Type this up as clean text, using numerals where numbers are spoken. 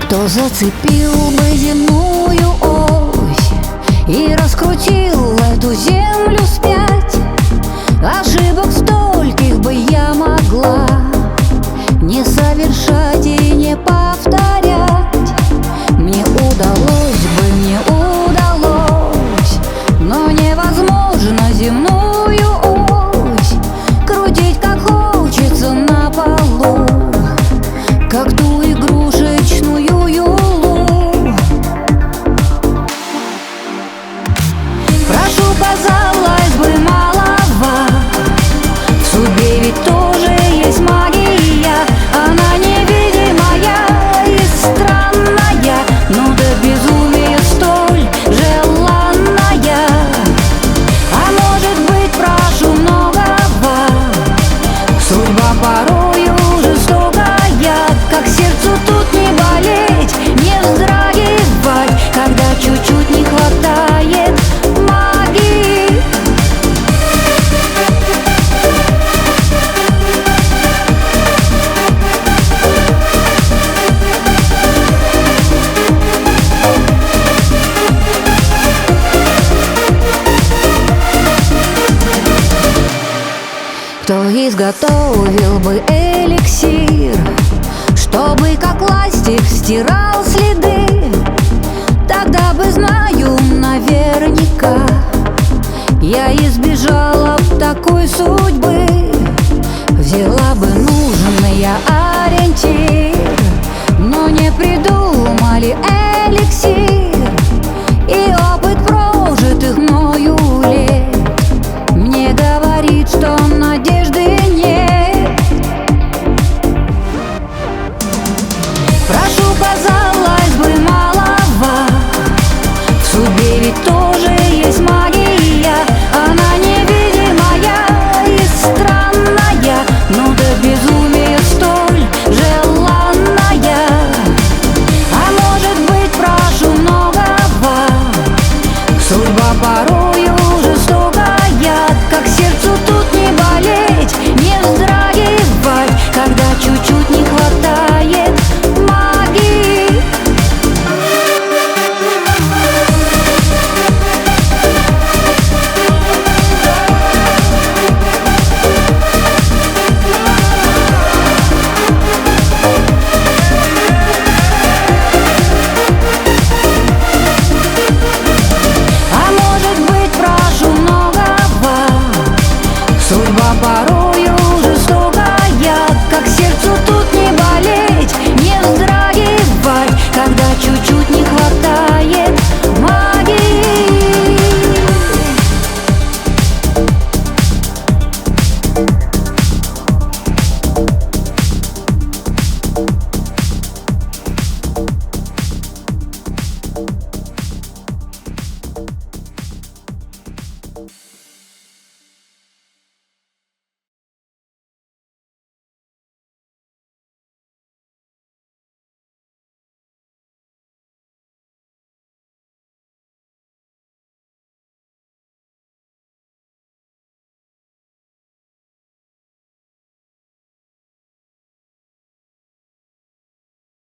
Кто зацепил бы земную ось и раскрутил эту землю вспять? Ошибок стольких бы я могла не совершать и не повторять. Мне удалось, но невозможно земную ось крутить как хочется на полу, как ту игрушечную юлу. Прошу, казалось бы, малова, в судьбе ведь тоже есть магия. Она невидимая и странная, но до безумия столь желанная. А может быть, прошу многого, судьба порою жестокая. Как сердцу тут не болеть, не вздрагивать, когда чуть-чуть не хватает магии. Кто изготовил бы эликсир, чтобы как ластик стирать